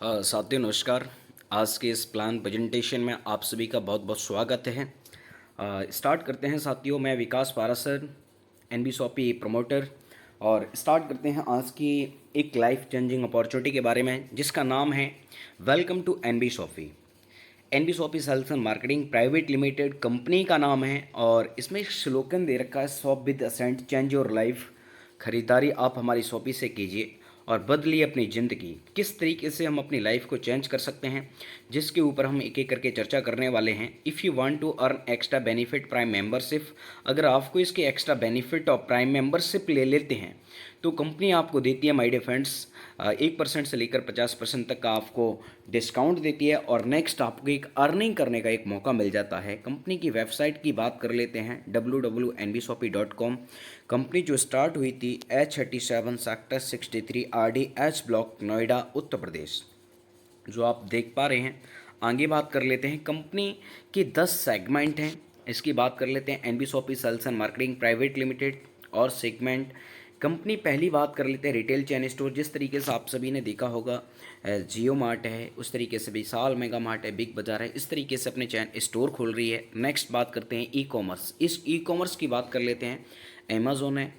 साथियों नमस्कार। आज के इस प्लान प्रेजेंटेशन में आप सभी का बहुत बहुत स्वागत है। स्टार्ट करते हैं साथियों। मैं विकास पारासर, एनबी शॉपी प्रमोटर, और स्टार्ट करते हैं आज की एक लाइफ चेंजिंग अपॉर्चुनिटी के बारे में जिसका नाम है welcome to NB Shoppy. NB Shoppy sales and marketing private limited company का नाम है और इसमें एक स्लोगन दे रखा है shop with ascent change your life. खरीदारी आप हमारी शॉपी से कीजिए और बदलिए अपनी ज़िंदगी। किस तरीके से हम अपनी लाइफ को चेंज कर सकते हैं, जिसके ऊपर हम एक एक करके चर्चा करने वाले हैं। If you want to earn extra benefit prime membership, अगर आपको इसके एक्स्ट्रा बेनिफिट और प्राइम मेंबरशिप ले लेते हैं तो कंपनी आपको देती है माय डियर फ्रेंड्स 1% से लेकर 50% तक का आपको डिस्काउंट देती है और नेक्स्ट आपको एक अर्निंग करने का एक मौका मिल जाता है। कंपनी की वेबसाइट की बात कर लेते हैं www.nbshopee.com। कंपनी जो स्टार्ट हुई थी H37 sector 63 RDH block Noida Uttar Pradesh, जो आप देख पा रहे हैं। आगे बात कर लेते हैं। कंपनी के 10 सेगमेंट हैं, इसकी बात कर लेते हैं। NB Shoppy sales and marketing private limited और सेगमेंट कंपनी। पहली बात कर लेते हैं रिटेल चैन स्टोर। जिस तरीके से आप सभी ने देखा होगा जियो मार्ट है, उस तरीके से विशाल मेगा मार्ट है, बिग बाज़ार है, इस तरीके से अपने चैन स्टोर खोल रही है। नेक्स्ट बात करते हैं ई कॉमर्स। इस ई कॉमर्स की बात कर लेते हैं। अमेज़ोन है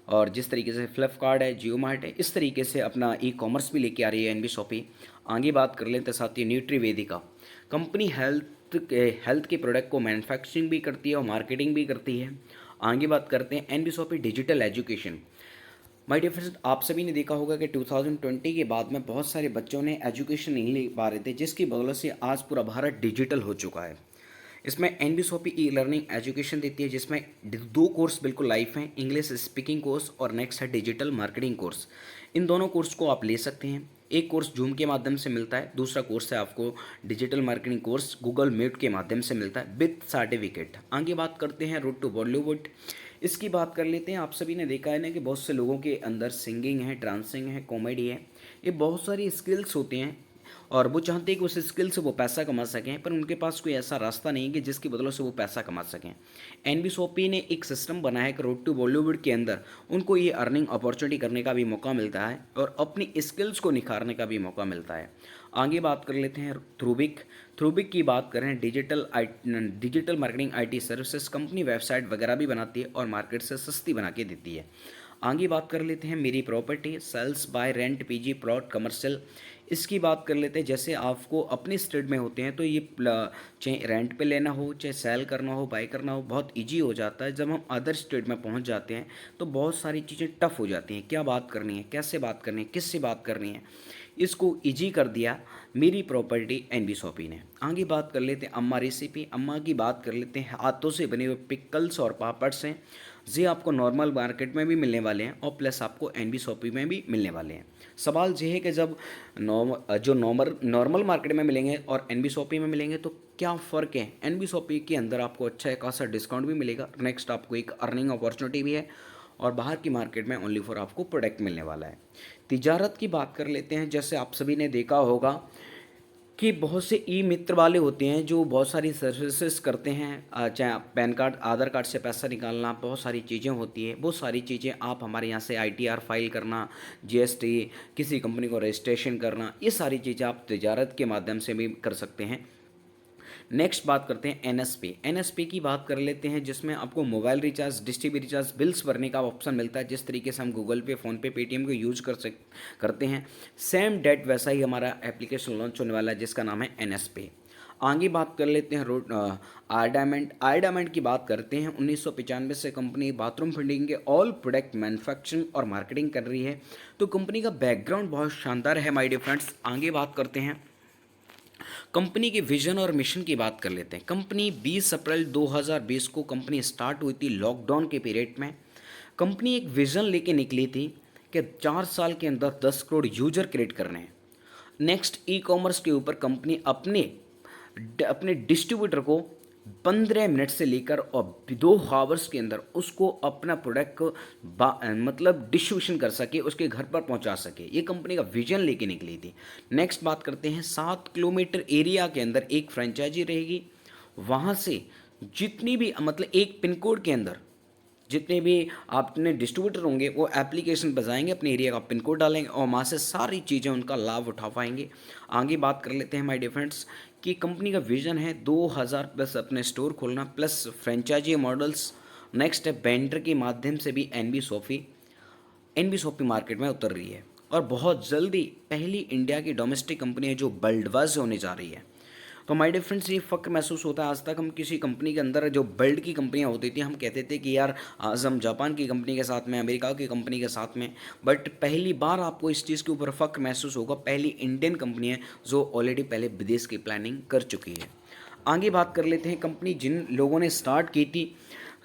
और जिस तरीके से फ्लिपकार्ट है, जियो मार्ट है, इस तरीके से अपना ई कॉमर्स भी लेके आ रही है एनबी शॉपी। आगे बात कर लेते हैं साथी न्यूट्रीवेदिका कंपनी। हेल्थ के प्रोडक्ट को मैन्युफैक्चरिंग भी करती है और मार्केटिंग भी करती है। आगे बात करते हैं NB Shoppy digital education. My dear friends, आप सभी ने देखा होगा कि 2020 के बाद में बहुत सारे बच्चों ने एजुकेशन नहीं ले पा रहे थे, जिसकी बदौलत से आज पूरा भारत डिजिटल हो चुका है। इसमें NB Shoppy e learning education देती है, जिसमें 2 कोर्स बिल्कुल लाइव हैं, इंग्लिश स्पीकिंग कोर्स और नेक्स्ट है डिजिटल मार्केटिंग कोर्स। इन दोनों कोर्स को आप ले सकते हैं। एक कोर्स जूम के माध्यम से मिलता है, दूसरा कोर्स है आपको digital marketing course Google Meet के माध्यम से मिलता है विद सर्टिफिकेट। आगे बात करते हैं रूट टू बॉलीवुड। इसकी बात कर लेते हैं। आप सभी ने देखा है ना कि बहुत से लोगों के अंदर सिंगिंग है, डांसिंग है, कॉमेडी है, ये बहुत सारी स्किल्स होते हैं और वो चाहते हैं कि उस स्किल से वो पैसा कमा सकें, पर उनके पास कोई ऐसा रास्ता नहीं है कि जिसकी बदौलत से वो पैसा कमा सकें। एनबी शॉपी ने एक सिस्टम बनाया है कि रोड टू बॉलीवुड के अंदर उनको ये अर्निंग अपॉर्चुनिटी करने का भी मौका मिलता है और अपनी स्किल्स को निखारने का भी मौका मिलता है। आगे बात कर लेते हैं थ्रूबिक। थ्रूबिक की बात करें, digital marketing IT services company website वगैरह भी बनाती है और मार्केट से सस्ती बना के देती है। आगे बात कर लेते हैं मेरी property sales buy rent PG plot commercial. इसकी बात कर लेते हैं। जैसे आपको अपने स्टेट में होते हैं तो ये चाहे रेंट पे लेना हो, चाहे सेल करना हो, बाय करना हो, बहुत इजी हो जाता है। जब हम अदर स्टेट में पहुंच जाते हैं तो बहुत सारी चीज़ें टफ हो जाती हैं। क्या बात करनी है, कैसे बात करनी है, किससे बात करनी है, इसको इजी कर दिया मेरी प्रॉपर्टी एनबी शॉपी ने। आगे बात कर लेते हैं अम्मा रेसिपी। अम्मा की बात कर लेते हैं। हाथों से बने हुए पिकल्स और पापड्स हैं, ये आपको नॉर्मल मार्केट में भी मिलने वाले हैं और प्लस आपको एनबी शॉपी में भी मिलने वाले हैं। सवाल ये है कि जब नॉर्मल मार्केट में मिलेंगे और एनबी शॉपी में मिलेंगे तो क्या फ़र्क है। एनबी शॉपी के अंदर आपको अच्छा एक खासा डिस्काउंट भी मिलेगा, नेक्स्ट आपको एक अर्निंग अपॉर्चुनिटी भी है और बाहर की मार्केट में ओनली फॉर आपको प्रोडक्ट मिलने वाला है। तिजारत की बात कर लेते हैं। जैसे आप सभी ने देखा होगा कि बहुत से ई मित्र वाले होते हैं जो बहुत सारी सर्विसेज करते हैं, चाहे पैन कार्ड, आधार कार्ड से पैसा निकालना, बहुत सारी चीज़ें होती है। वो सारी चीज़ें आप हमारे यहाँ से आईटीआर फाइल करना, जीएसटी, किसी कंपनी को रजिस्ट्रेशन करना, ये सारी चीज़ें आप तिजारत के माध्यम से भी कर सकते हैं। नेक्स्ट बात करते हैं एनएसपी। एनएसपी की बात कर लेते हैं, जिसमें आपको mobile recharge, dish TV recharge, bills भरने का ऑप्शन मिलता है। जिस तरीके से हम गूगल पे, फ़ोनपे, पेटीएम को यूज करते हैं, सेम डेट वैसा ही हमारा एप्लीकेशन लॉन्च होने वाला है जिसका नाम है एनएसपी। आगे बात कर लेते हैं आर डायमंड की बात करते हैं। 1995 से कंपनी बाथरूम फिटिंग के ऑल प्रोडक्ट मैन्युफैक्चरिंग और मार्केटिंग कर रही है, तो कंपनी का बैकग्राउंड बहुत शानदार है माय डियर फ्रेंड्स। आगे बात करते हैं कंपनी के विजन और मिशन की बात कर लेते हैं। कंपनी 20 अप्रैल 2020 को कंपनी स्टार्ट हुई थी लॉकडाउन के पीरियड में। कंपनी एक विजन लेके निकली थी कि 4 साल के अंदर 10 करोड़ यूजर क्रिएट करने हैं। नेक्स्ट ई कॉमर्स के ऊपर कंपनी अपने अपने डिस्ट्रीब्यूटर को 15 मिनट से लेकर और 2 हावर्स के अंदर उसको अपना प्रोडक्ट को मतलब डिस्ट्रीब्यूशन कर सके, उसके घर पर पहुंचा सके। ये कंपनी का विजन लेके निकली थी। नेक्स्ट बात करते हैं 7 किलोमीटर एरिया के अंदर एक फ्रेंचाइजी रहेगी। वहाँ से जितनी भी मतलब एक पिन कोड के अंदर जितने भी आपने डिस्ट्रीब्यूटर होंगे वो एप्लीकेशन पर जाएंगे, अपने एरिया का पिन कोड डालेंगे और वहाँ से सारी चीज़ें उनका लाभ उठा पाएंगे। आगे बात कर लेते हैं माय डियर फ्रेंड्स कि कंपनी का विजन है 2000 प्लस अपने स्टोर खोलना प्लस फ्रेंचाइजी मॉडल्स। नेक्स्ट है वेंडर के माध्यम से भी एनबी शॉपी मार्केट में उतर रही है और बहुत जल्दी पहली इंडिया की डोमेस्टिक कंपनी है जो वर्ल्ड वाइज होने जा रही है। तो माय डियर फ्रेंड्स, ये फ़क्र महसूस होता है। आज तक हम किसी कंपनी के अंदर जो वर्ल्ड की कंपनियां होती थी हम कहते थे कि यार आज हम जापान की कंपनी के साथ में, अमेरिका की कंपनी के साथ में, बट पहली बार आपको इस चीज़ के ऊपर फ़क्र महसूस होगा, पहली इंडियन कंपनी है जो ऑलरेडी पहले विदेश की प्लानिंग कर चुकी है। आगे बात कर लेते हैं कंपनी जिन लोगों ने स्टार्ट की थी,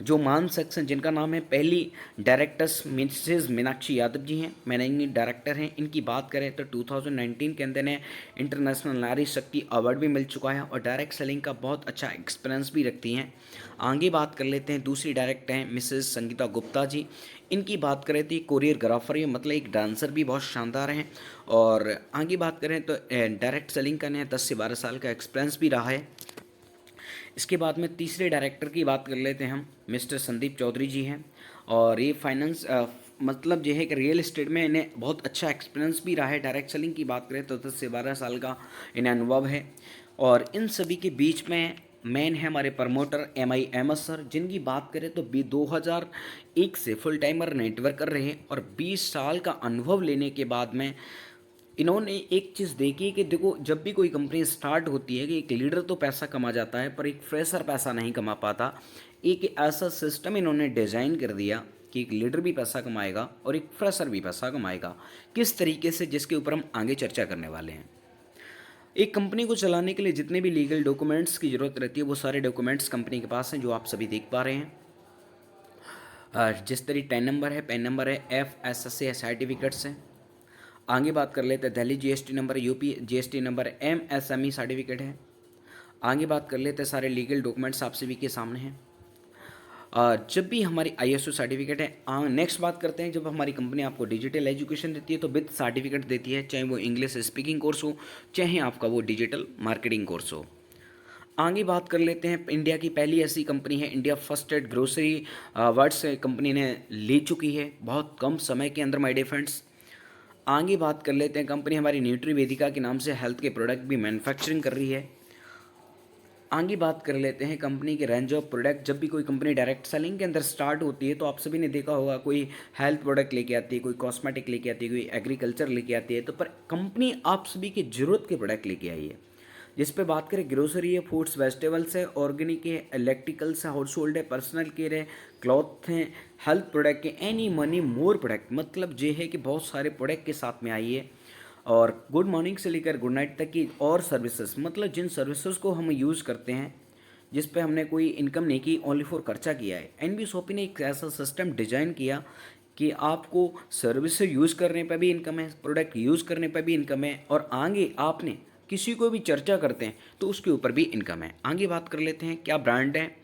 जो मान सेक्शन जिनका नाम है, पहली डायरेक्टर्स मिसेज मीनाक्षी यादव जी हैं, मैनेजिंग डायरेक्टर हैं। इनकी बात करें तो 2019 के अंदर ने इंटरनेशनल नारी शक्ति अवार्ड भी मिल चुका है और डायरेक्ट सेलिंग का बहुत अच्छा एक्सपीरियंस भी रखती हैं। आगे बात कर लेते हैं, दूसरी डायरेक्टर हैं मिसेज संगीता गुप्ता जी। इनकी बात करें तो कोरियोग्राफर है, मतलब एक डांसर भी बहुत शानदार हैं। और आगे बात करें तो डायरेक्ट सेलिंग का 10 से 12 साल का एक्सपीरियंस भी रहा है। इसके बाद में तीसरे डायरेक्टर की बात कर लेते हैं हम, मिस्टर संदीप चौधरी जी हैं और ये फाइनेंस मतलब जो है कि रियल इस्टेट में इन्हें बहुत अच्छा एक्सपीरियंस भी रहा है। डायरेक्ट सेलिंग की बात करें तो 10 से 12 साल का इन्हें अनुभव है। और इन सभी के बीच में मेन है हमारे प्रमोटर MIMS सर, जिनकी बात करें तो 2001 से फुल टाइमर नेटवर्क कर रहे हैं और 20 साल का अनुभव लेने के बाद में इन्होंने एक चीज़ देखी कि देखो, जब भी कोई कंपनी स्टार्ट होती है कि एक लीडर तो पैसा कमा जाता है पर एक फ्रेशर पैसा नहीं कमा पाता। एक ऐसा सिस्टम इन्होंने डिज़ाइन कर दिया कि एक लीडर भी पैसा कमाएगा और एक फ्रेशर भी पैसा कमाएगा। किस तरीके से, जिसके ऊपर हम आगे चर्चा करने वाले हैं। एक कंपनी को चलाने के लिए जितने भी लीगल डॉक्यूमेंट्स की ज़रूरत रहती है वो सारे डॉक्यूमेंट्स कंपनी के पास हैं, जो आप सभी देख पा रहे हैं। जिस तरह पैन नंबर है, FSSA सर्टिफिकेट्स हैं। आगे बात कर लेते हैं, Delhi GST number, UP GST number, MSME certificate है। आगे बात कर लेते हैं, सारे लीगल डॉक्यूमेंट्स आप सभी के सामने हैं। जब भी हमारी ISO सर्टिफिकेट है। नेक्स्ट बात करते हैं, जब हमारी कंपनी आपको डिजिटल एजुकेशन देती है तो विद सर्टिफिकेट देती है, चाहे वो इंग्लिश स्पीकिंग कोर्स हो, चाहे आपका वो डिजिटल मार्केटिंग कोर्स हो। आगे बात कर लेते हैं, इंडिया की पहली ऐसी कंपनी है, India first aid grocery award से कंपनी ने ले चुकी है बहुत कम समय के अंदर माय डियर फ्रेंड्स। आगे बात कर लेते हैं, कंपनी हमारी न्यूट्री वेदिका के नाम से हेल्थ के प्रोडक्ट भी मैन्युफैक्चरिंग कर रही है। आगे बात कर लेते हैं कंपनी के रेंज ऑफ प्रोडक्ट। जब भी कोई कंपनी डायरेक्ट सेलिंग के अंदर स्टार्ट होती है तो आप सभी ने देखा होगा, कोई हेल्थ प्रोडक्ट लेके आती है, कोई कॉस्मेटिक लेके आती है, कोई एग्रीकल्चर लेके आती है, तो पर कंपनी आप सभी की ज़रूरत के प्रोडक्ट लेके आई है। जिस पे बात करें, ग्रोसरी है, फूड्स वेजिटेबल्स है, ऑर्गेनिक है, इलेक्ट्रिकल्स है, हाउस होल्ड है, पर्सनल केयर है, क्लॉथ हैं, हेल्थ प्रोडक्ट है, एनी मनी मोर प्रोडक्ट, मतलब ये है कि बहुत सारे प्रोडक्ट के साथ में आई है। और गुड मॉर्निंग से लेकर गुड नाइट तक की और सर्विसेज, मतलब जिन सर्विसेज को हम यूज़ करते हैं जिस पे हमने कोई इनकम नहीं की, ओनली फॉर खर्चा किया है, एनबी शॉपी ने एक ऐसा सिस्टम डिजाइन किया कि आपको सर्विस यूज़ करने पर भी इनकम है, प्रोडक्ट यूज़ करने पर भी इनकम है, और आगे आपने किसी को भी चर्चा करते हैं तो उसके ऊपर भी इनकम है। आगे बात कर लेते हैं क्या ब्रांड है,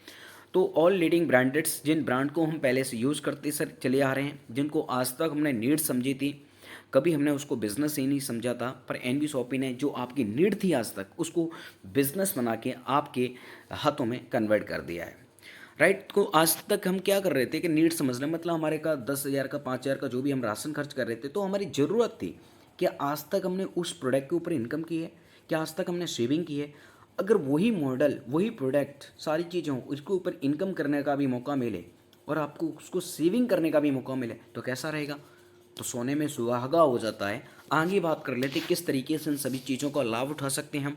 तो ऑल लीडिंग ब्रांडेड्स, जिन ब्रांड को हम पहले से यूज़ करते सर चले आ रहे हैं, जिनको आज तक हमने नीड समझी थी, कभी हमने उसको बिज़नेस ही नहीं समझा था, पर एनबी शॉपी ने जो आपकी नीड थी आज तक उसको बिज़नेस बना के आपके हाथों में कन्वर्ट कर दिया है। राइट, तो आज तक हम क्या कर रहे थे कि नीड समझना, मतलब हमारे का 10,000 का 5,000 का जो भी हम राशन खर्च कर रहे थे तो हमारी ज़रूरत थी। क्या आज तक हमने उस प्रोडक्ट के ऊपर इनकम की है? क्या आज तक हमने सेविंग की है? अगर वही मॉडल, वही प्रोडक्ट, सारी चीज़ें हों, उसके ऊपर इनकम करने का भी मौका मिले और आपको उसको सेविंग करने का भी मौका मिले तो कैसा रहेगा? तो सोने में सुहागा हो जाता है। आगे बात कर लेते किस तरीके से इन सभी चीज़ों का लाभ उठा सकते हैं हम।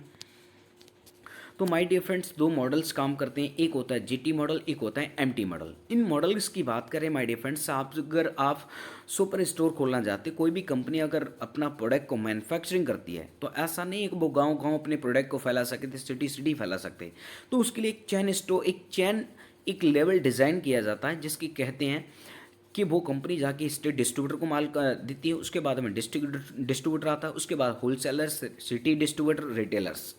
तो माय डियर फ्रेंड्स, दो मॉडल्स काम करते हैं, एक होता है GT मॉडल, एक होता है MT मॉडल। इन मॉडल्स की बात करें माय डियर फ्रेंड्स, अगर आप सुपर स्टोर खोलना चाहते, कोई भी कंपनी अगर अपना प्रोडक्ट को मैन्युफैक्चरिंग करती है तो ऐसा नहीं है कि वो गाँव गाँव अपने प्रोडक्ट को फैला सकते, सिटी सिटी फैला सकते, तो उसके लिए एक लेवल डिज़ाइन किया जाता है, जिसकी कहते हैं कि वो कंपनी जाके स्टेट डिस्ट्रीब्यूटर को माल देती है, उसके बाद में डिस्ट्रीब्यूटर आता है, उसके बाद wholesalers, city distributor, retailers.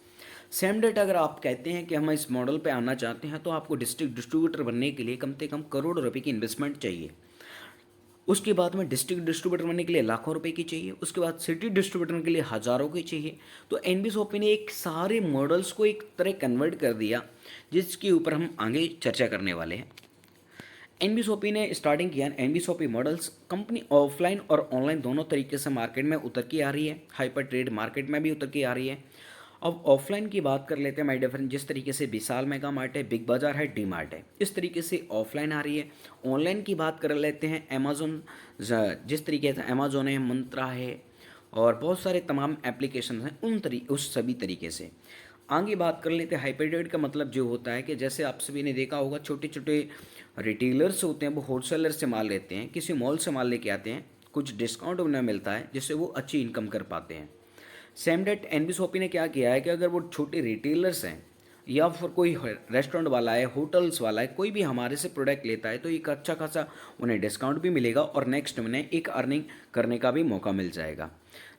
Same date अगर आप कहते हैं कि हम इस मॉडल पे आना चाहते हैं तो आपको डिस्ट्रिक्ट डिस्ट्रीब्यूटर बनने के लिए कम से कम करोड़ों रुपए की इन्वेस्टमेंट चाहिए। उसके बाद में डिस्ट्रिक्ट डिस्ट्रीब्यूटर बनने के लिए लाखों रुपए की चाहिए, उसके बाद सिटी डिस्ट्रीब्यूटर के लिए हज़ारों की चाहिए। तो एनबी शॉपी ने एक सारे मॉडल्स को एक तरह कन्वर्ट कर दिया, जिसके ऊपर हम आगे चर्चा करने वाले हैं। एनबीएसओपी ने स्टार्टिंग किया। एनबीएसओपी मॉडल्स कंपनी ऑफलाइन और ऑनलाइन दोनों तरीके से मार्केट में उतर के आ रही है, हाइपर ट्रेड मार्केट में भी उतर के आ रही है। अब ऑफलाइन की बात कर लेते हैं माय डियर फ्रेंड। जिस तरीके से विशाल मेगा मार्ट है, बिग बाजार है, डी मार्ट है, इस तरीके से ऑफलाइन आ रही है। ऑनलाइन की बात कर लेते हैं अमेजोन, जिस तरीके से अमेजोन है, मंत्रा है और बहुत सारे तमाम एप्लीकेशन हैं उस सभी तरीके से। आगे बात कर लेते हैं हाइपरट्रेड का मतलब जो होता है कि जैसे आप सभी ने देखा होगा छोटे छोटे रिटेलर्स होते हैं, वो होलसेलर से माल लेते हैं, किसी मॉल से माल लेके आते हैं, कुछ डिस्काउंट उन्हें मिलता है जिससे वो अच्छी इनकम कर पाते हैं। सेम डेट एनबीएसओपी ने क्या किया है कि अगर वो छोटे रिटेलर्स हैं या फिर कोई रेस्टोरेंट वाला है, होटल्स वाला है, कोई भी हमारे से प्रोडक्ट लेता है तो एक अच्छा खासा उन्हें डिस्काउंट भी मिलेगा और नेक्स्ट उन्हें एक अर्निंग करने का भी मौका मिल जाएगा।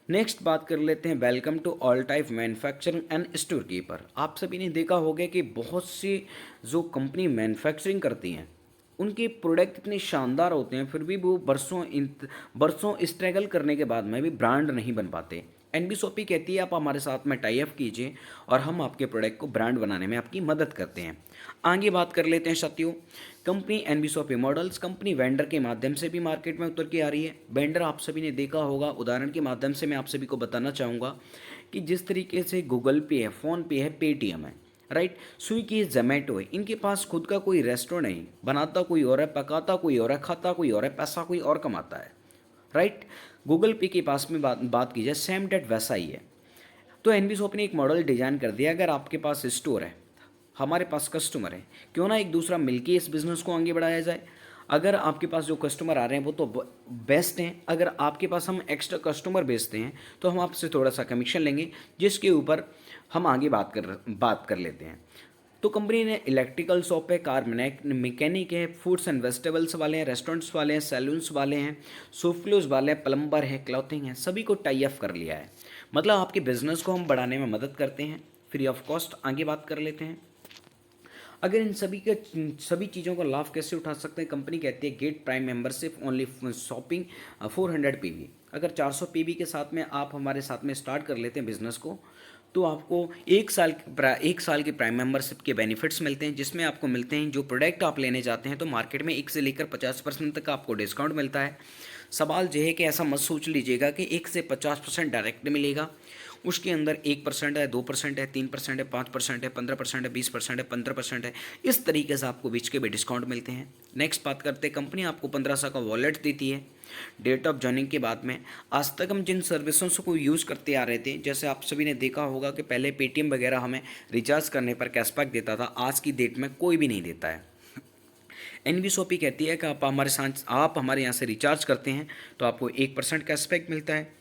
नेक्स्ट बात कर लेते हैं welcome to all type manufacturing and store keeper. आप सभी ने देखा होगा कि बहुत सी जो कंपनी मैन्युफैक्चरिंग करती हैं उनके प्रोडक्ट इतने शानदार होते हैं, फिर भी वो बरसों स्ट्रगल करने के बाद में भी ब्रांड नहीं बन पाते। एनबीएसओपी कहती है आप हमारे साथ में टाई अप कीजिए और हम आपके प्रोडक्ट को ब्रांड बनाने में आपकी मदद करते हैं। आगे बात कर लेते हैं साथियों, कंपनी एनबीएसओपी मॉडल्स कंपनी वेंडर के माध्यम से भी मार्केट में उतर के आ रही है। वेंडर आप सभी ने देखा होगा, उदाहरण के माध्यम से मैं आप सभी को बताना चाहूँगा कि जिस तरीके से गूगल पे है, फ़ोनपे है, पेटीएम है, राइट, स्विगी, जोमेटो है, इनके पास खुद का कोई रेस्टोरेंट नहीं, बनाता कोई और है, पकाता कोई और है, खाता कोई और है, पैसा कोई और कमाता है, राइट। गूगल पे के पास में बात की जाए सेम डेट वैसा ही है। तो एनबीएसओपी ने एक मॉडल डिजाइन कर दिया, अगर आपके पास स्टोर है, हमारे पास कस्टमर है, क्यों ना एक दूसरा मिलके इस बिज़नेस को आगे बढ़ाया जाए। अगर आपके पास जो कस्टमर आ रहे हैं वो तो बेस्ट हैं, अगर आपके पास हम एक्स्ट्रा कस्टमर भेजते हैं तो हम आपसे थोड़ा सा कमीशन लेंगे, जिसके ऊपर हम आगे बात कर लेते हैं। तो कंपनी ने इलेक्ट्रिकल शॉप है, कार मैकेनिक है, फूड्स एंड वेजिटेबल्स वाले हैं, रेस्टोरेंट्स वाले हैं, सैलून्स वाले हैं, सोफ्टवेयर्स वाले हैं, प्लम्बर है, क्लॉथिंग है, सभी को टाई अप कर लिया है। मतलब आपके बिजनेस को हम बढ़ाने में मदद करते हैं फ्री ऑफ कॉस्ट। आगे बात कर लेते हैं, अगर इन सभी चीज़ों का लाभ कैसे उठा सकते हैं। कंपनी कहती है get prime membership only shopping 400 PV. अगर 400 पीवी के साथ में आप हमारे साथ में स्टार्ट कर लेते हैं बिजनेस को, तो आपको एक साल की प्राइम मेंबरशिप के बेनिफिट्स मिलते हैं, जिसमें आपको मिलते हैं जो प्रोडक्ट आप लेने जाते हैं तो मार्केट में 1 से लेकर 50% तक का आपको डिस्काउंट मिलता है। सवाल यह है कि ऐसा मत सोच लीजिएगा कि 1 से 50% डायरेक्ट मिलेगा, उसके अंदर 1% है, 2% है, 3% है, 5% है, 15% है, 20% है, 15% है, इस तरीके से आपको बीच के भी डिस्काउंट मिलते हैं। नेक्स्ट बात करते हैं, कंपनी आपको 1500 का वॉलेट देती है डेट ऑफ जॉइनिंग के बाद में। आज तक हम जिन सर्विसों को यूज़ करते आ रहे थे, जैसे आप सभी ने देखा होगा कि पहले पेटीएम वगैरह हमें रिचार्ज करने पर कैशबैक देता था, आज की डेट में कोई भी नहीं देता है। एनबीएसओपी कहती है कि आप हमारे यहाँ से रिचार्ज करते हैं तो आपको 1% कैशबैक मिलता है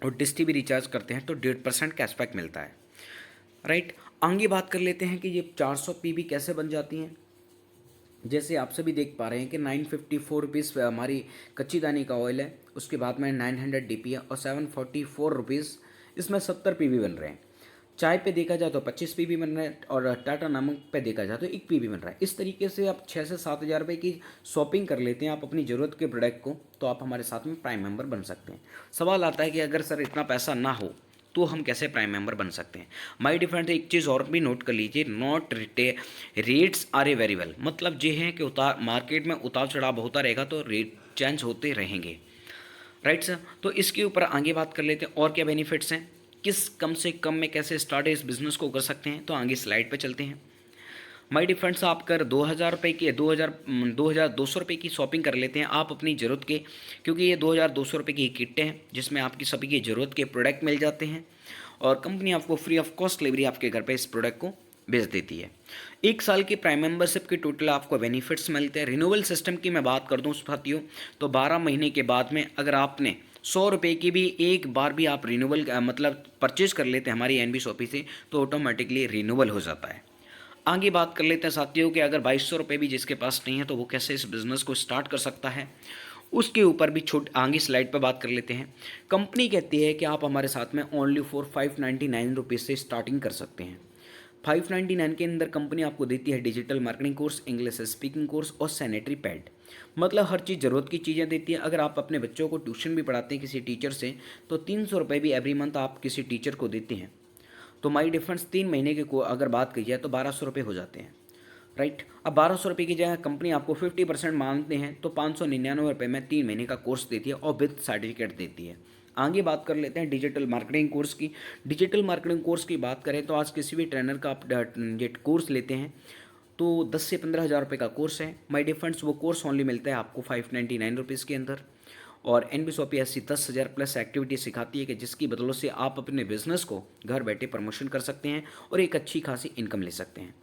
और डिश टी वी रिचार्ज करते हैं तो 1.5% कैशबैक मिलता है, राइट। आगे बात कर लेते हैं कि ये 400 पीवी कैसे बन जाती हैं। जैसे आप सभी देख पा रहे हैं कि 954 रुपीज़ हमारी कच्ची दानी का ऑयल है, उसके बाद में 900 डीपी है और 744 रुपीज़ इसमें 70 पीवी बन रहे हैं। चाय पे देखा जाए तो 25 पीवी बन रहा है और टाटा नमक पे देखा जाए तो 1 पीवी बन रहा है। इस तरीके से आप 6 से 7 हज़ार रुपये की शॉपिंग कर लेते हैं आप अपनी ज़रूरत के प्रोडक्ट को, तो आप हमारे साथ में प्राइम मेंबर बन सकते हैं। सवाल आता है कि अगर सर इतना पैसा ना हो तो हम कैसे प्राइम मेंबर बन सकते हैं। माय डिफरेंट एक चीज़ और भी नोट कर लीजिए, not rates are a variable. मतलब ये है कि मार्केट में उतार चढ़ाव होता रहेगा तो रेट चेंज होते रहेंगे, राइट सर। तो इसके ऊपर आगे बात कर लेते हैं और क्या बेनिफिट्स हैं, किस कम से कम में कैसे स्टार्ट इस बिज़नेस को कर सकते हैं। तो आगे स्लाइड पे चलते हैं। माय डिफरेंस आप कर 2000 रुपये की 2200 रुपये की शॉपिंग कर लेते हैं आप अपनी ज़रूरत के, क्योंकि ये 2200 रुपये की किट है जिसमें आपकी सभी की ज़रूरत के प्रोडक्ट मिल जाते हैं और कंपनी आपको फ्री ऑफ कॉस्ट डिलीवरी आपके घर पे इस प्रोडक्ट को भेज देती है। 1 साल की प्राइम मेंबरशिप के टोटल आपको बेनिफिट्स मिलते हैं। रिन्यूअल सिस्टम की मैं बात कर दूं साथियों, तो 12 महीने के बाद में अगर आपने 100 रुपये की भी एक बार भी आप रिन्यूअल मतलब परचेज कर लेते हैं हमारी एनबीएसओपी से, तो ऑटोमेटिकली रिन्यूअल हो जाता है। आगे बात कर लेते हैं साथियों कि अगर 2200 रुपये भी जिसके पास नहीं है तो वो कैसे इस बिज़नेस को स्टार्ट कर सकता है, उसके ऊपर भी आगे स्लाइड पर बात कर लेते हैं। कंपनी कहती है कि आप हमारे साथ में ओनली फॉर 599 रुपीज़ से स्टार्टिंग कर सकते हैं। 599 के अंदर कंपनी आपको देती है digital marketing course, English speaking course और सैनिटरी पैड। मतलब हर चीज़ ज़रूरत की चीज़ें देती है। अगर आप अपने बच्चों को ट्यूशन भी पढ़ाते हैं किसी टीचर से, तो 300 रुपये भी एवरी मंथ आप किसी टीचर को देते हैं। तो माई डिफरेंस 3 महीने के को अगर बात की जाए तो 1200 रुपये हो जाते हैं। राइट। अब 1200 रुपये की जगह कंपनी आपको 50% मानते हैं तो 599 रुपये में 3 महीने का कोर्स देती है और विद सर्टिफिकेट देती है। आगे बात कर लेते हैं डिजिटल मार्केटिंग कोर्स की। डिजिटल मार्केटिंग कोर्स की बात करें तो आज किसी भी ट्रेनर का आप ये कोर्स लेते हैं तो 10 से 15 हज़ार रुपये का कोर्स है। माय डियर फ्रेंड्स, वो कोर्स ओनली मिलता है आपको 599 रुपीज़ के अंदर। और NBSOP ऐसी 10,000 प्लस एक्टिविटी सिखाती है कि जिसकी बदौलत से आप अपने बिजनेस को घर बैठे प्रमोशन कर सकते हैं और एक अच्छी खासी इनकम ले सकते हैं।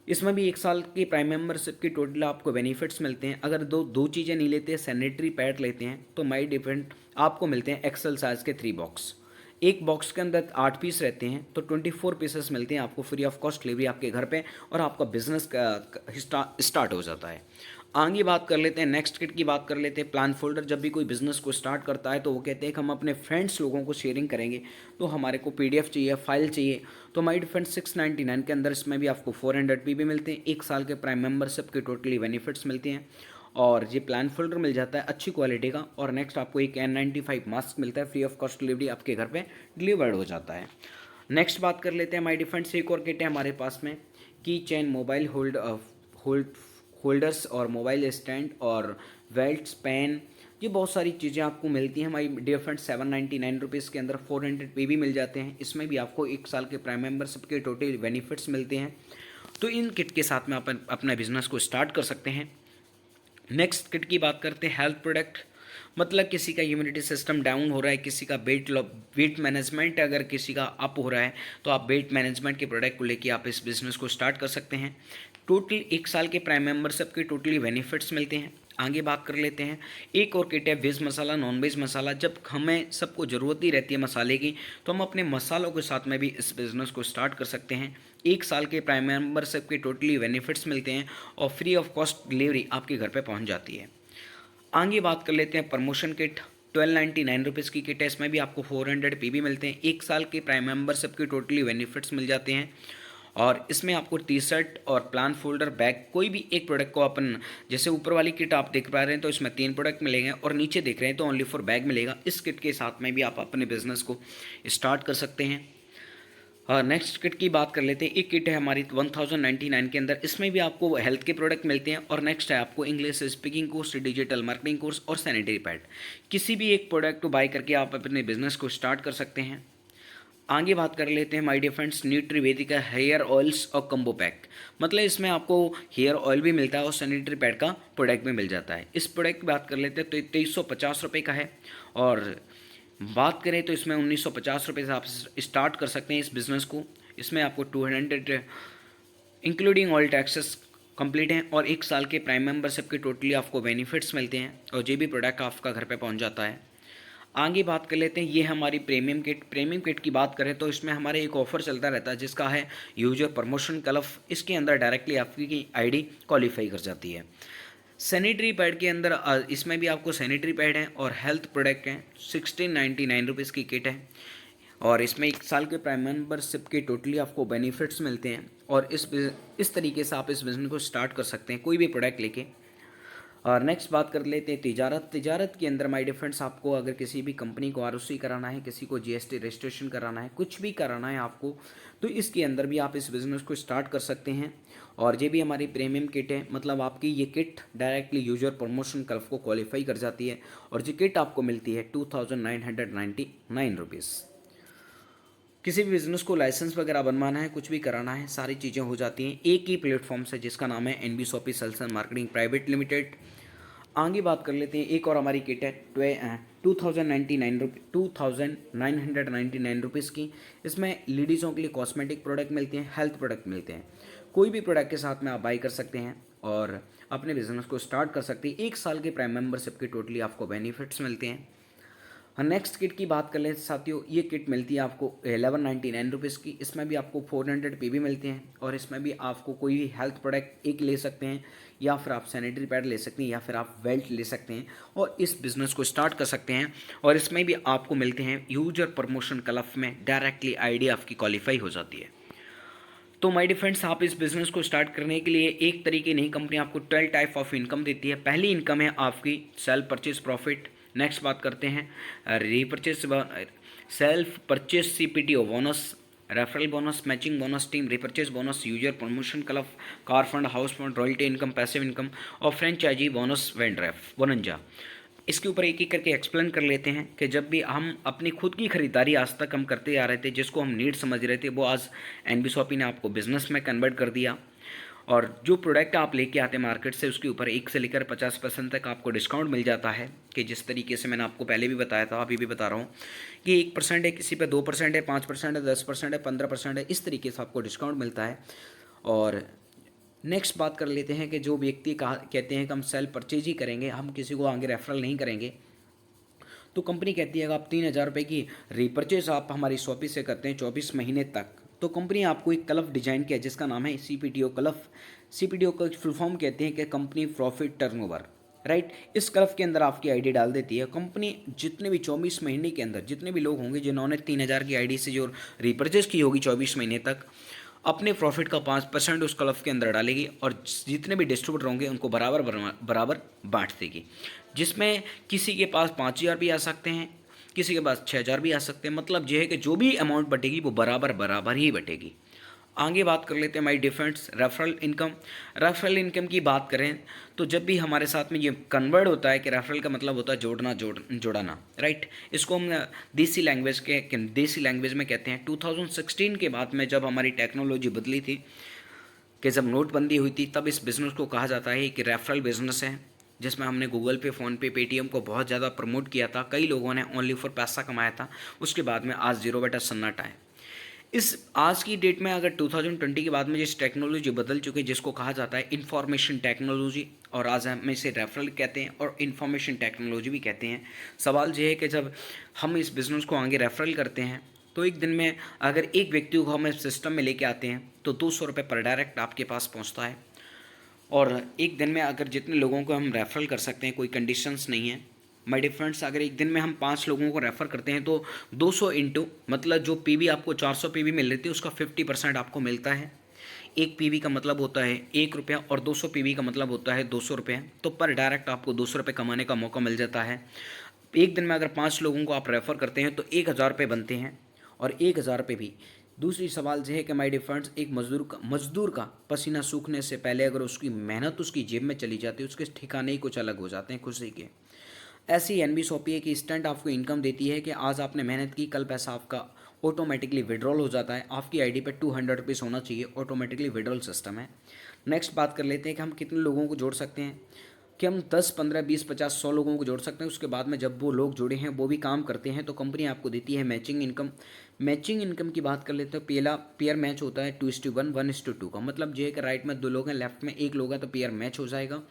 इसमें भी 1 साल की प्राइम मेंबरशिप की टोटल आपको बेनिफिट्स मिलते हैं। अगर दो चीज़ें नहीं लेते, सैनिटरी पैड लेते हैं तो माई डिफरेंट आपको मिलते हैं एक्सेल साइज़ के 3 बॉक्स। एक बॉक्स के अंदर 8 पीस रहते हैं तो 24 पीसेस मिलते हैं आपको फ्री ऑफ कॉस्ट डिलीवरी आपके घर पे और आपका बिजनेस का स्टार्ट हो जाता है। आगे बात कर लेते हैं, नेक्स्ट किट की बात कर लेते हैं। प्लान फोल्डर जब भी कोई बिजनेस को स्टार्ट करता है तो वो कहते हैं कि हम अपने फ्रेंड्स लोगों को शेयरिंग करेंगे तो हमारे को PDF चाहिए, फाइल चाहिए। तो माई फ्रेंड्स 699 के अंदर इसमें भी आपको 400 PB मिलते हैं। 1 साल के प्राइम मेंबरशिप के टोटली बेनिफिट्स मिलते हैं और ये प्लान फोल्डर मिल जाता है अच्छी क्वालिटी का। और नेक्स्ट आपको एक N95 मास्क मिलता है, फ्री ऑफ कॉस्ट डिलीवरी आपके घर पे डिलीवर्ड हो जाता है। नेक्स्ट बात कर लेते हैं माय डिफरेंस, एक और किट है हमारे पास में, की चेन, मोबाइल होल्डर्स और मोबाइल स्टैंड और बेल्ट्स, पेन, ये बहुत सारी चीज़ें आपको मिलती हैं माय डियर फ्रेंड 799 रुपीज़ के अंदर। 400 PB मिल जाते हैं। इसमें भी आपको 1 साल के प्राइम मेंबरशिप के टोटल बेनिफिट्स मिलते हैं। तो इन किट के साथ में आप अपना बिजनेस को स्टार्ट कर सकते हैं। नेक्स्ट किट की बात करते हैं, हेल्थ प्रोडक्ट। मतलब किसी का इम्यूनिटी सिस्टम डाउन हो रहा है, किसी का वेट मैनेजमेंट अगर किसी का अप हो रहा है तो आप वेट मैनेजमेंट के प्रोडक्ट को लेके आप इस बिज़नेस को स्टार्ट कर सकते हैं। टोटल 1 साल के प्राइम मेंबरशिप के टोटली बेनिफिट्स मिलते हैं। आगे बात कर लेते हैं, एक और किट है वेज मसाला, नॉन वेज मसाला। जब हमें सबको ज़रूरत ही रहती है मसाले की तो हम अपने मसालों के साथ में भी इस बिज़नेस को स्टार्ट कर सकते हैं। 1 साल के प्राइम मेंबरशिप के टोटली बेनिफिट्स मिलते हैं और फ्री ऑफ कॉस्ट डिलीवरी आपके घर पे पहुंच जाती है। आगे बात कर लेते हैं प्रमोशन किट। 1299 रुपीज़ की किट है। इसमें भी आपको 400 PB मिलते हैं। 1 साल के प्राइम मेंबरशिप के टोटली बेनिफिट्स मिल जाते हैं और इसमें आपको टी-शर्ट और प्लान फोल्डर, बैग, कोई भी एक प्रोडक्ट को अपन, जैसे ऊपर वाली किट आप देख पा रहे हैं तो इसमें 3 प्रोडक्ट मिलेंगे और नीचे देख रहे हैं तो ओनली फॉर बैग मिलेगा। इस किट के साथ में भी आप अपने बिजनेस को स्टार्ट कर सकते हैं। नेक्स्ट किट की बात कर लेते हैं। एक किट है हमारी 1099 के अंदर। इसमें भी आपको हेल्थ के प्रोडक्ट मिलते हैं और नेक्स्ट है आपको English speaking course, digital marketing course और सैनिटरी पैड। किसी भी एक प्रोडक्ट को बाय करके आप अपने बिजनेस को स्टार्ट कर सकते हैं। आगे बात कर लेते हैं my dear friends, Nutrivedika hair oils और कम्बो पैक। मतलब इसमें आपको हेयर ऑयल भी मिलता है और सैनिटरी पैड का प्रोडक्ट भी मिल जाता है। इस प्रोडक्ट की बात कर लेते हैं तो 2350 रुपये का है और बात करें तो इसमें 1950 रुपये से आप स्टार्ट कर सकते हैं इस बिज़नेस को। इसमें आपको 200 इंक्लूडिंग ऑल टैक्सेस कंप्लीट हैं और 1 साल के प्राइम मेंबरशिप के टोटली आपको बेनिफिट्स मिलते हैं और जो भी प्रोडक्ट आपका घर पे पहुंच जाता है। आगे बात कर लेते हैं, ये हमारी प्रीमियम किट। प्रीमियम किट की बात करें तो इसमें हमारे एक ऑफर चलता रहता है जिसका है यूजर प्रमोशन क्लब। इसके अंदर डायरेक्टली आपकी ID क्वालिफाई कर जाती है। सैनिटरी पैड के अंदर इसमें भी आपको सैनिटरी पैड है और हेल्थ प्रोडक्ट हैं। 1699 रुपीज़ की किट है और इसमें 1 साल के प्राइम मेंबरशिप के टोटली आपको बेनिफिट्स मिलते हैं और इस तरीके से आप इस बिज़नेस को स्टार्ट कर सकते हैं कोई भी प्रोडक्ट लेके। और नेक्स्ट बात कर लेते हैं तिजारत। तिजारत के अंदर माय डियर फ्रेंड्स, आपको अगर किसी भी कंपनी को ROC कराना है, किसी को GST रजिस्ट्रेशन कराना है, कुछ भी कराना है आपको, तो इसके अंदर भी आप इस बिज़नेस को स्टार्ट कर सकते हैं। और ये भी हमारी प्रीमियम किट है। मतलब आपकी ये kit directly user promotion curve को क्वालिफाई कर जाती है और ये किट आपको मिलती है 2999 रुपीज़। किसी भी बिज़नेस को लाइसेंस वगैरह बनवाना है, कुछ भी कराना है, सारी चीज़ें हो जाती हैं एक ही प्लेटफॉर्म से जिसका नाम है NBSOP sales and marketing private limited. आगे बात कर लेते हैं, एक और हमारी किट है 2999 रुपीज़ की। इसमें लेडीज़ों के लिए कॉस्मेटिक प्रोडक्ट मिलते हैं, हेल्थ प्रोडक्ट मिलते हैं। कोई भी प्रोडक्ट के साथ में आप बाई कर सकते हैं और अपने बिजनेस को स्टार्ट कर सकते हैं। 1 साल के प्राइम मेंबरशिप के टोटली आपको बेनिफिट्स मिलते हैं। नेक्स्ट किट की बात कर लें साथियों, ये किट मिलती है आपको 1199 रुपीज़ की। इसमें भी आपको 400 PB मिलते हैं और इसमें भी आपको कोई भी हेल्थ प्रोडक्ट एक ले सकते हैं या फिर आप सैनिटरी पैड ले सकते हैं या फिर आप बेल्ट ले सकते हैं और इस बिज़नेस को स्टार्ट कर सकते हैं। और इसमें भी आपको मिलते हैं यूजर प्रमोशन क्लब में डायरेक्टली ID आपकी क्वालिफाई हो जाती है। तो माय डियर फ्रेंड्स, आप इस बिज़नेस को स्टार्ट करने के लिए एक तरीके नहीं, कंपनी आपको 12 टाइप ऑफ इनकम देती है। पहली इनकम है आपकी सेल्फ परचेज प्रॉफिट। नेक्स्ट बात करते हैं repurchase, self purchase CPTO bonus, referral bonus, matching bonus, team repurchase bonus, user promotion club, car fund, house fund, royalty income, passive income और franchise bonus वनंजा। इसके ऊपर एक एक करके एक्सप्लेन कर लेते हैं कि जब भी हम अपनी खुद की खरीदारी आज तक हम करते आ रहे थे, जिसको हम नीड समझ रहे थे, वो आज एनबीएसओपी ने आपको बिजनेस में कन्वर्ट कर दिया। और जो प्रोडक्ट आप लेके आते हैं मार्केट से, उसके ऊपर 1 से लेकर 50% तक आपको डिस्काउंट मिल जाता है। कि जिस तरीके से मैंने आपको पहले भी बताया था, अभी भी बता रहा हूँ कि 1% है, किसी पे 2% है, 5% है, 10% है, 15% है, इस तरीके से आपको डिस्काउंट मिलता है। और नेक्स्ट बात कर लेते हैं कि जो व्यक्ति कहते हैं कि हम सेल परचेज ही करेंगे, हम किसी को आगे रेफरल नहीं करेंगे, तो कंपनी कहती है कि आप 3,000 रुपये की रिपर्चेज आप हमारी शॉपी से करते हैं 24 महीने तक, तो कंपनी आपको एक क्लब डिजाइन किया जिसका नाम है CPTO क्लब। CPTO का फुल फॉर्म कहते हैं कि कंपनी प्रॉफिट टर्नओवर, राइट। इस क्लब के अंदर आपकी आईडी डाल देती है कंपनी। जितने भी 24 महीने के अंदर जितने भी लोग होंगे जिन्होंने 3,000 की आईडी से जो रिपर्चेज की होगी 24 महीने तक, अपने प्रॉफिट का 5% उस क्लब के अंदर डालेगी और जितने भी डिस्ट्रीब्यूटर होंगे उनको बराबर बराबर बांट देगी। जिसमें किसी के पास 5,000 भी आ सकते हैं, किसी के पास 6,000 भी आ सकते हैं। मतलब यह है कि जो भी अमाउंट बटेगी वो बराबर बराबर ही बटेगी। आगे बात कर लेते हैं माई difference referral income. Referral income की बात करें तो जब भी हमारे साथ में ये कन्वर्ट होता है कि रेफरल का मतलब होता है जोड़ना, राइट। इसको हम देसी लैंग्वेज में कहते हैं। 2016 के बाद में जब हमारी टेक्नोलॉजी बदली थी, कि जब नोटबंदी हुई थी, तब इस बिज़नेस को कहा जाता है कि रेफरल बिज़नेस है, जिसमें हमने गूगल पे, फ़ोनपे, पेटीएम को बहुत ज़्यादा प्रमोट किया था। कई लोगों ने ओनली फॉर पैसा कमाया था। उसके बाद में आज जीरो बेटा सन्नाटा है। इस आज की डेट में अगर 2020 के बाद में जिस टेक्नोलॉजी बदल चुकी है, जिसको कहा जाता है इंफॉर्मेशन टेक्नोलॉजी, और आज हम इसे रेफरल कहते हैं और इंफॉर्मेशन टेक्नोलॉजी भी कहते हैं। सवाल यह है कि जब हम इस बिज़नेस को आगे रेफरल करते हैं तो एक दिन में अगर एक व्यक्ति को हम इस सिस्टम में लेके आते हैं तो 200 रुपये पर डायरेक्ट आपके पास पहुंचता है। और एक दिन में अगर जितने लोगों को हम रेफ़र कर सकते हैं, कोई कंडीशंस नहीं है माय डियर फ्रेंड्स। अगर एक दिन में हम 5 लोगों को रेफ़र करते हैं तो 200 इंटू मतलब जो पीवी आपको 400 पीवी मिल रही थी उसका 50% आपको मिलता है। एक पीवी का मतलब होता है 1 रुपया और 200 पीवी का मतलब होता है 200 रुपये। तो पर डायरेक्ट आपको 200 रुपये कमाने का मौका मिल जाता है। एक दिन में अगर 5 लोगों को आप रेफ़र करते हैं तो 1,000 रुपये बनते हैं। और 1,000 रुपये भी दूसरी सवाल यह है कि माय डियर फ्रेंड्स, एक मजदूर का पसीना सूखने से पहले अगर उसकी मेहनत उसकी जेब में चली जाती है, उसके ठिकाने ही कुछ अलग हो जाते हैं खुशी के। ऐसी एनबीएसओपी की इंस्टेंट आपको इनकम देती है कि आज आपने मेहनत की, कल पैसा आपका ऑटोमेटिकली विड्रॉल हो जाता है। आपकी आईडी पे 200 रुपीज़ होना चाहिए, ऑटोमेटिकली विड्रॉल सिस्टम है। नेक्स्ट बात कर लेते हैं कि हम कितने लोगों को जोड़ सकते हैं। कि हम 10, 15, 20, 50, 100 लोगों को जोड़ सकते हैं। उसके बाद में जब वो लोग जुड़े हैं वो भी काम करते हैं तो कंपनी आपको देती है मैचिंग इनकम। मैचिंग इनकम की बात कर लेते हैं। पहला पेयर मैच होता है 2:1, 1:2 का। मतलब ये है कि राइट में 2 लोग हैं, लेफ्ट में 1 लोग है तो पेयर मैच हो जाएगा।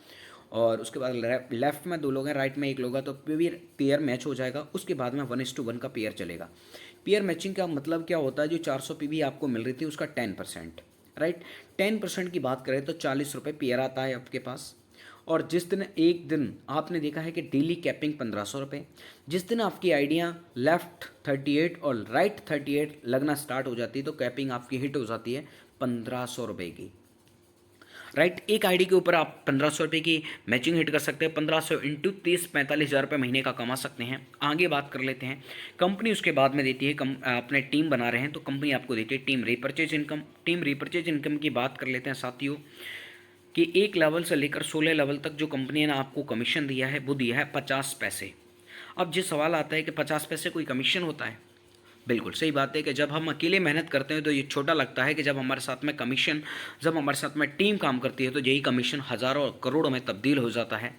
और उसके बाद लेफ्ट में 2 लोग हैं, राइट में 1 लोग है तो पेयर मैच हो जाएगा। उसके बाद में 1:1 का पेयर चलेगा। पेयर मैचिंग का मतलब क्या होता है, जो 400 पीवी आपको मिल रही थी उसका 10%, राइट। 10% की बात करें तो 40 रुपये पेयर आता है आपके पास। और जिस दिन एक दिन आपने देखा है कि डेली कैपिंग 1,500 रुपये, जिस दिन आपकी आइडिया लेफ़्ट 38 और राइट 38 लगना स्टार्ट हो जाती है तो कैपिंग आपकी हिट हो जाती है 1,500 रुपये की, राइट। एक आईडी के ऊपर आप 1,500 रुपये की मैचिंग हिट कर सकते हैं। 1,500 इंटू 30, 45,000 रुपये महीने का कमा सकते हैं। आगे बात कर लेते हैं। कंपनी उसके बाद में देती है, अपने टीम बना रहे हैं तो कंपनी आपको देती है team repurchase income. Team repurchase income की बात कर लेते हैं साथियों, कि 1 लेवल से लेकर 16 लेवल तक जो कंपनी ने आपको कमीशन दिया है वो दिया है 50 पैसे। अब जो सवाल आता है कि 50 पैसे कोई कमीशन होता है, बिल्कुल सही बात है कि जब हम अकेले मेहनत करते हैं तो ये छोटा लगता है, कि जब हमारे साथ में कमीशन, जब हमारे साथ में टीम काम करती है तो यही कमीशन हज़ारों और करोड़ों में तब्दील हो जाता है।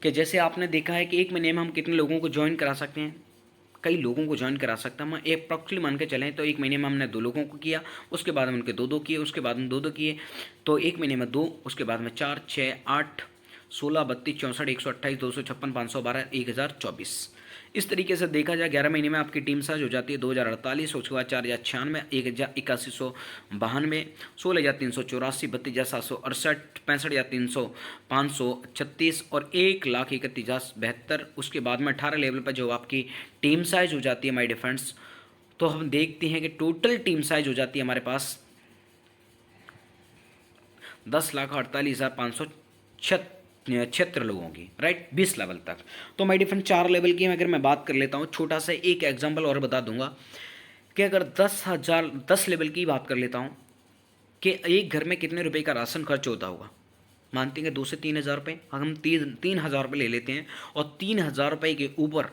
कि जैसे आपने देखा है कि एक महीने में हम कितने लोगों को ज्वाइन करा सकते हैं, कई लोगों को ज्वाइन करा सकता है। हम एक अप्रॉक्सिमेटली मान के चलें तो एक महीने में हमने 2 लोगों को किया, उसके बाद में उनके 2-2 किए, उसके बाद में 2-2 किए, तो एक महीने में 2, उसके बाद में 4, 6, 8, 16, 32, 64, 128, 256, 512, 1,024। इस तरीके से देखा जाए 11 महीने में आपकी टीम साइज हो जाती है 2,048, उसके बाद 4,096, 1,8192, 16,384, 32,768, 65,300, 536 और 1,31,72। उसके बाद में 18 लेवल पर जो आपकी टीम साइज हो जाती है माय डिफरेंस, तो हम देखते हैं कि टोटल टीम साइज हो जाती है हमारे पास 10,48,576 लोगों की, राइट, 20 लेवल तक। तो माय डिफरेंट 4 लेवल की अगर मैं बात कर लेता हूँ, छोटा सा एक एग्जांपल और बता दूंगा कि अगर 10 लेवल की बात कर लेता हूँ कि एक घर में कितने रुपए का राशन खर्च होता होगा, मानते हैं कि 2 से 3 हज़ार रुपये, अगर हम 3 हज़ार रुपये ले लेते हैं और 3 हज़ार रुपये के ऊपर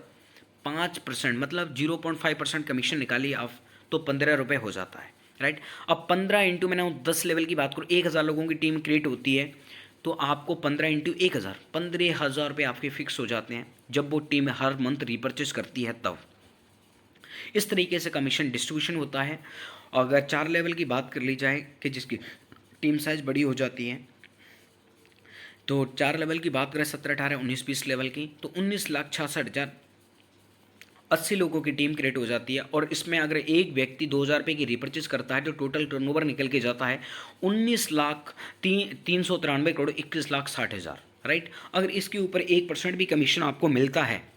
5% मतलब 0.5% कमीशन निकालिए आप, तो 15 रुपये हो जाता है, राइट। अब 15 इंटू, मैंने 10 लेवल की बात करूँ, 1,000 लोगों की टीम क्रिएट होती है, तो आपको 15 इंटू 1,000, 15,000 रुपये आपके फिक्स हो जाते हैं जब वो टीम हर मंथ रिपर्चेज करती है तब। इस तरीके से कमीशन डिस्ट्रीब्यूशन होता है। अगर 4 लेवल की बात कर ली जाए कि जिसकी टीम साइज़ बड़ी हो जाती है, तो 4 लेवल की बात करें 17, 18, 19, 20 लेवल की, तो 19,66,080 लोगों की टीम क्रिएट हो जाती है। और इसमें अगर एक व्यक्ति 2,000 रुपये की रिपर्चेज करता है तो टोटल टर्नओवर निकल के जाता है 19,393,21,60,000, राइट। अगर इसके ऊपर 1% भी कमीशन आपको मिलता है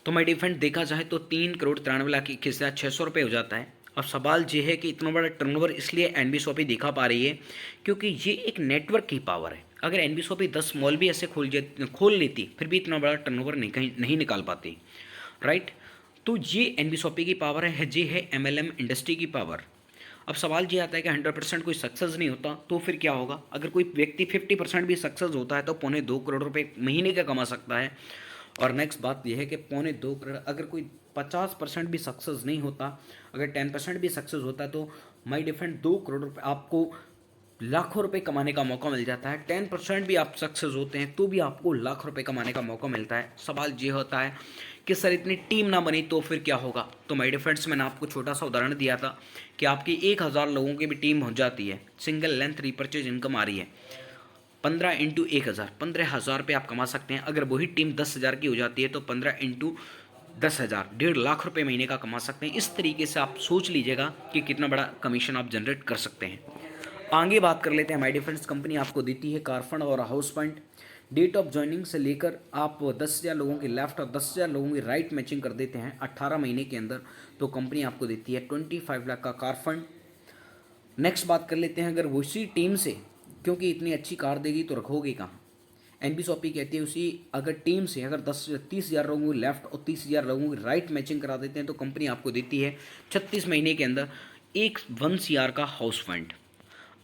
तो माय डियर फ्रेंड देखा जाए तो 3,93,21,600 रुपये हो जाता है। अब सवाल ये है कि इतना बड़ा टर्नओवर इसलिए एनबीएसओपी दिखा पा रही है क्योंकि ये एक नेटवर्क की पावर है। अगर एनबीएसओपी 10 मॉल भी ऐसे खोल लेती फिर भी इतना बड़ा टर्नओवर नहीं निकाल पाती, राइट। तो ये एनबीएसओपी की पावर है, ये है एमएलएम इंडस्ट्री की पावर। अब सवाल ये आता है कि 100% कोई सक्सेस नहीं होता तो फिर क्या होगा। अगर कोई व्यक्ति 50% भी सक्सेस होता है तो 2.25 करोड़ रुपये महीने का कमा सकता है। और नेक्स्ट बात यह है कि 2.25 करोड़, अगर कोई 50% भी सक्सेस नहीं होता, अगर 10% भी सक्सेस होता है तो माय डिफरेंट 2 करोड़ रुपये आपको लाखों रुपए कमाने का मौका मिल जाता है। 10% भी आप सक्सेस होते हैं तो भी आपको लाख रुपए कमाने का मौका मिलता है। सवाल ये होता है कि सर इतनी टीम ना बनी तो फिर क्या होगा। तो माय डियर फ्रेंड्स मैंने आपको छोटा सा उदाहरण दिया था कि आपकी 1,000 लोगों की भी टीम हो जाती है, सिंगल लेंथ रिपर्चेज इनकम आ रही है, 15 इंटू 1,000, 15,000 रुपये आप कमा सकते हैं। अगर वही टीम 10,000 की हो जाती है तो 15 इंटू 10,000, 1.5 लाख रुपये महीने का कमा सकते हैं। इस तरीके से आप सोच लीजिएगा कि कितना बड़ा कमीशन आप जनरेट कर सकते हैं। आगे बात कर लेते हैं। माय डिफरेंस कंपनी आपको देती है कार फंड और house fund. Date of joining से लेकर आप 10,000 लोगों की लेफ्ट और 10,000 लोगों की राइट मैचिंग कर देते हैं 18 महीने के अंदर, तो कंपनी आपको देती है 25 लाख का कार फंड। नेक्स्ट बात कर लेते हैं, अगर उसी टीम से, क्योंकि इतनी अच्छी कार देगी तो रखोगे कहाँ, एनबीएसओपी कहती है उसी अगर टीम से अगर 30,000 लोगों की लेफ्ट और 30,000 लोगों की राइट मैचिंग करा देते हैं तो कंपनी आपको देती है 36 महीने के अंदर 1 CR का हाउस फंड।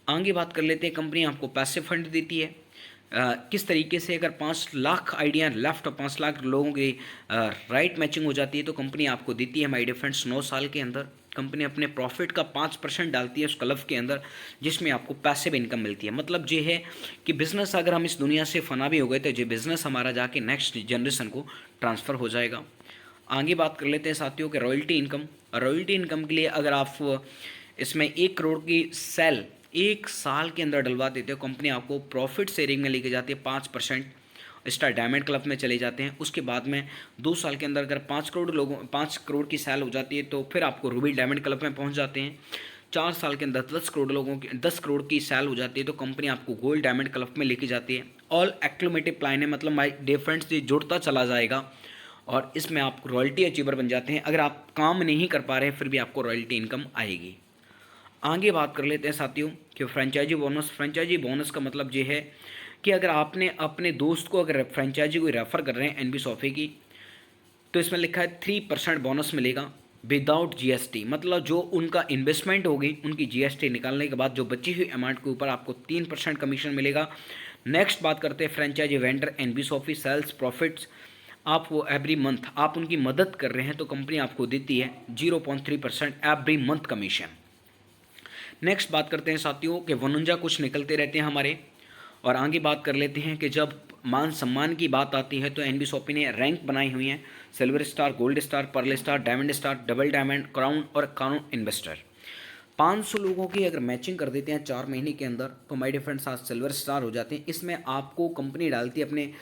आगे बात कर लेते हैं, कंपनी आपको पैसिव फंड देती है। किस तरीके से, अगर 5 लाख आइडिया लेफ्ट और 5 लाख लोगों की राइट मैचिंग हो जाती है तो कंपनी आपको देती है माय डियर फ्रेंड्स 9 साल के अंदर कंपनी अपने प्रॉफिट का 5% डालती है उस क्लब के अंदर, जिसमें आपको पैसिव इनकम मिलती है। मतलब ये है कि बिज़नेस अगर हम इस दुनिया से फना भी हो गए तो ये बिज़नेस हमारा जाके नेक्स्ट जनरेशन को ट्रांसफ़र हो जाएगा। आगे बात कर लेते हैं साथियों के रॉयल्टी इनकम। रॉयल्टी इनकम के लिए अगर आप इसमें 1 करोड़ की सेल 1 साल के अंदर डलवा देते हो, कंपनी आपको प्रॉफिट शेयरिंग में लेके जाती है 5%, स्टार डायमंड क्लब में चले जाते हैं। उसके बाद में 2 साल के अंदर अगर 5 करोड़ की सेल हो जाती है तो फिर आपको रूबी डायमंड क्लब में पहुंच जाते हैं। 4 साल के अंदर 10 करोड़ की सेल हो जाती है तो कंपनी आपको गोल्ड डायमंड क्लब में लेके जाती है। ऑल एक्लूमेटिव प्लान है, मतलब माई डिफरेंस ये जुड़ता चला जाएगा और इसमें आप रॉयल्टी अचीवर बन जाते हैं। अगर आप काम नहीं कर पा रहे हैं फिर भी आपको रॉयल्टी इनकम आएगी। आगे बात कर लेते हैं साथियों कि फ्रेंचाइजी बोनस। फ्रेंचाइजी बोनस का मतलब ये है कि अगर आपने अपने दोस्त को अगर फ्रेंचाइजी को रेफ़र कर रहे हैं एनबीएसओपी की, तो इसमें लिखा है 3% बोनस मिलेगा विदाउट जीएसटी। मतलब जो उनका इन्वेस्टमेंट होगी उनकी जीएसटी निकालने के बाद जो बची हुई अमाउंट के ऊपर आपको 3% कमीशन मिलेगा। नेक्स्ट बात करते हैं फ्रेंचाइजी वेंडर एनबीएसओपी सेल्स प्रॉफिट्स। आप वो एवरी मंथ आप उनकी मदद कर रहे हैं तो कंपनी आपको देती है 0.3% एवरी मंथ कमीशन। नेक्स्ट बात करते हैं साथियों कि 51 कुछ निकलते रहते हैं हमारे। और आगे बात कर लेते हैं कि जब मान सम्मान की बात आती है तो एनबीएसओपी ने रैंक बनाई हुई हैं, silver star, gold star, pearl star, diamond star, double diamond, crown और क्राउन इन्वेस्टर। 500 लोगों की अगर मैचिंग कर देते हैं 4 महीने के अंदर तो माय डियर फ्रेंड्स आज सिल्वर स्टार हो जाते हैं। इसमें आपको कंपनी डालती है अपने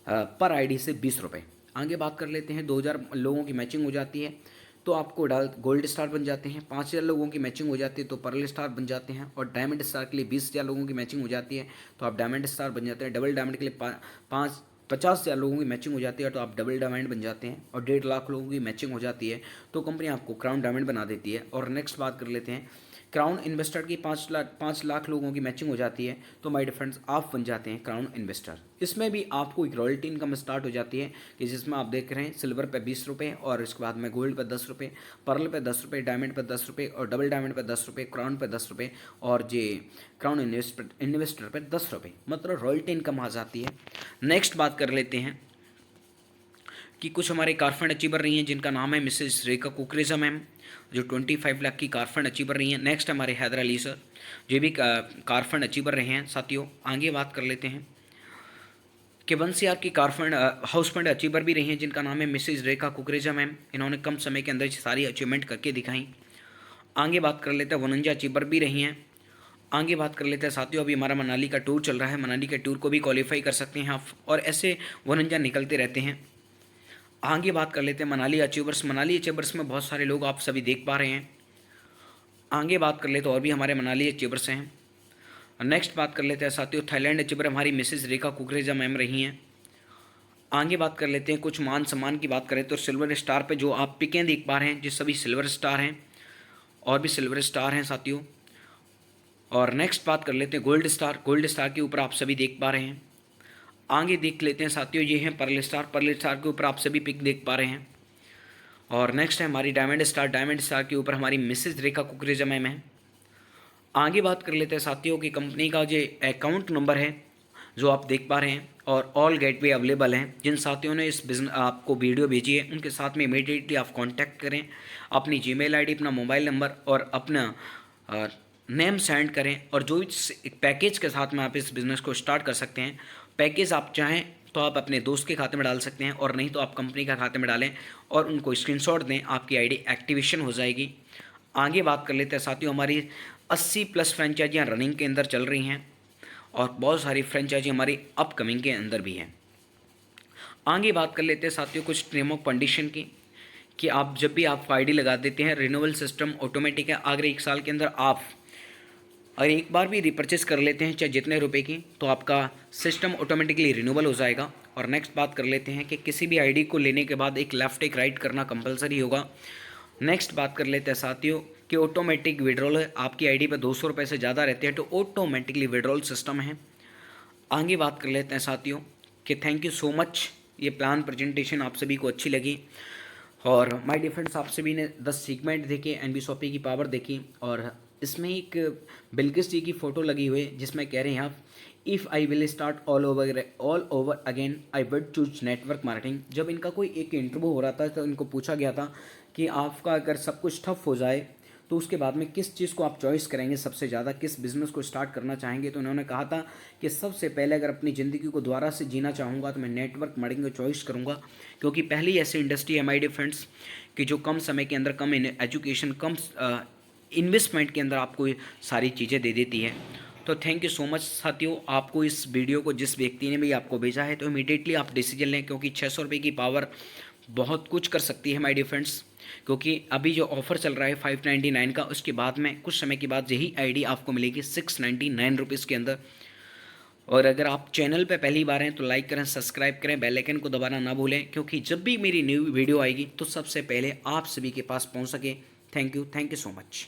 पर आईडी से 20 रुपये। आगे बात कर लेते हैं, 2,000 लोगों की मैचिंग हो जाती है तो आपको गोल्ड स्टार बन जाते हैं। 5,000 लोगों की मैचिंग हो जाती है तो पर्ल स्टार बन जाते हैं। और डायमंड स्टार के लिए 20,000 लोगों की मैचिंग हो जाती है तो आप डायमंड स्टार बन जाते हैं। डबल डायमंड के लिए 50,000 लोगों की मैचिंग हो जाती है तो आप डबल डायमंड बन जाते हैं। और 1.5 लाख लोगों की मैचिंग हो जाती है तो कंपनी आपको क्राउन डायमंड बना देती है। और नेक्स्ट बात कर लेते हैं क्राउन इन्वेस्टर की 5 लाख लोगों की मैचिंग हो जाती है, तो माय डियर फ्रेंड्स आप बन जाते हैं क्राउन इन्वेस्टर। इसमें भी आपको एक रॉयल्टी इनकम स्टार्ट हो जाती है कि जिसमें आप देख रहे हैं सिल्वर पे 20 रुपये, और इसके बाद में गोल्ड पे 10 रुपये, पर्ल पे 10 रुपये, डायमंड पे 10 रुपये, और डबल डायमंड पे 10 रुपये, क्राउन पे 10 रुपये, और जे क्राउन इन्वेस्टर पे 10 रुपये, मतलब रॉयल्टी इनकम आ जाती है। नेक्स्ट बात कर लेते हैं कि कुछ हमारे कार फंड अचीवर रही हैं जिनका नाम है मिसेस रेखा कुकरेजा मैम, जो 25 लाख की कार फंड अचीवर रही हैं। नेक्स्ट हमारे हैदर अली सर, जो भी कार फंड अचीवर रहे हैं। साथियों आगे बात कर लेते हैं कि 1 CR की car fund house fund achiever भी रही हैं जिनका नाम है मिसेस रेखा कुकरेजा मैम। इन्होंने कम समय के अंदर सारी अचीवमेंट करके दिखाई। आगे बात कर लेते हैं 51 अचीवर भी रही हैं। आगे बात कर लेते हैं साथियों, अभी हमारा मनाली का टूर चल रहा है, मनाली के टूर को भी क्वालिफाई कर सकते हैं आप, और ऐसे 51 निकलते रहते हैं। आगे बात कर लेते हैं मनाली अचीवर्स। मनाली अचीवर्स में बहुत सारे लोग आप सभी देख पा रहे हैं। आगे बात कर लेते हैं और भी हमारे मनाली अचीवर्स हैं। नेक्स्ट बात कर लेते हैं साथियों, थाईलैंड अचीवर हमारी मिसेस रेखा कुकरेजा मैम रही हैं। आगे बात कर लेते हैं कुछ मान सम्मान की बात करें तो सिल्वर स्टार पे जो आप पिकें देख पा रहे हैं, जिस सभी सिल्वर स्टार हैं, और भी सिल्वर स्टार हैं साथियों। और नेक्स्ट बात कर लेते हैं गोल्ड स्टार। गोल्ड स्टार के ऊपर आप सभी देख पा रहे हैं। आगे देख लेते हैं साथियों, ये हैं पर्ल स्टार। पर्ल स्टार के ऊपर आप सभी पिक देख पा रहे हैं। और नेक्स्ट है हमारी डायमंड स्टार। डायमंड स्टार के ऊपर हमारी मिसेज रेखा कुकरेजा मैम है। आगे बात कर लेते हैं साथियों की कंपनी का जो अकाउंट नंबर है जो आप देख पा रहे हैं, और ऑल गेटवे अवेलेबल हैं। जिन साथियों ने इस बिजनेस आपको वीडियो भेजी है उनके साथ में इमीडिएटली आप कांटेक्ट करें, अपनी जीमेल आईडी, अपना मोबाइल नंबर और अपना नेम सेंड करें, और जो इस पैकेज के साथ में आप इस बिज़नेस को स्टार्ट कर सकते हैं। पैकेज आप चाहें तो आप अपने दोस्त के खाते में डाल सकते हैं, और नहीं तो आप कंपनी के खाते में डालें और उनको स्क्रीनशॉट दें, आपकी आईडी एक्टिवेशन हो जाएगी। आगे बात कर लेते हैं साथियों, हमारी 80+ फ्रेंचाइजियाँ रनिंग के अंदर चल रही हैं, और बहुत सारी फ्रेंचाइजी हमारी अपकमिंग के अंदर भी हैं। आगे बात कर लेते हैं साथियों कुछ टर्म ऑफ कंडीशन की, कि आप जब भी आप आईडी लगा देते हैं, रिन्यूअल सिस्टम ऑटोमेटिक है। अगर 1 साल के अंदर आप अगर एक बार भी रिपर्चेस कर लेते हैं चाहे जितने रुपए की, तो आपका सिस्टम ऑटोमेटिकली रिन्यूअल हो जाएगा। और नेक्स्ट बात कर लेते हैं कि किसी भी आईडी को लेने के बाद एक लेफ़्ट एक राइट करना कंपलसरी होगा। नेक्स्ट बात कर लेते हैं साथियों कि ऑटोमेटिक विड्रॉल है। आपकी आईडी पे 200 रुपये से ज़्यादा रहते हैं तो ऑटोमेटिकली विड्रॉल सिस्टम है। आगे बात कर लेते हैं साथियों कि थैंक यू सो मच, ये प्लान प्रेजेंटेशन आप सभी को अच्छी लगी। और माय डियर फ्रेंड्स, आप सभी ने 10 सेगमेंट देखे, NBSOP की पावर देखी, और इसमें एक बिल्किस जी की फ़ोटो लगी हुई है जिसमें कह रहे हैं आप, if I will start all over again I would choose network marketing. जब इनका कोई एक इंटरव्यू हो रहा था तो इनको पूछा गया था कि आपका अगर सब कुछ ठप हो जाए तो उसके बाद में किस चीज़ को आप चॉइस करेंगे सबसे ज़्यादा, किस बिज़नेस को स्टार्ट करना चाहेंगे। तो उन्होंने कहा था कि सबसे पहले अगर अपनी ज़िंदगी को दोबारा से जीना चाहूँगा तो मैं नेटवर्क मार्केटिंग को चॉइस करूँगा, क्योंकि पहली ऐसी इंडस्ट्री है माय डियर फ्रेंड्स कि जो कम समय के अंदर, कम एजुकेशन, कम इन्वेस्टमेंट के अंदर आपको सारी चीज़ें दे देती है। तो थैंक यू सो मच साथियों, आपको इस वीडियो को जिस व्यक्ति ने भी आपको भेजा है तो इमीडिएटली आप डिसीजन लें, क्योंकि 600 रुपये की पावर बहुत कुछ कर सकती है माय डियर फ्रेंड्स। क्योंकि अभी जो ऑफर चल रहा है 599 का, उसके बाद में कुछ समय के बाद यही आईडी आपको मिलेगी 699 रुपीज़ के अंदर। और अगर आप चैनल पे पहली बार हैं तो लाइक करें, सब्सक्राइब करें, बेल आइकन को दबाना ना भूलें, क्योंकि जब भी मेरी न्यू वीडियो आएगी तो सबसे पहले आप सभी के पास पहुंच सके। Thank you so much.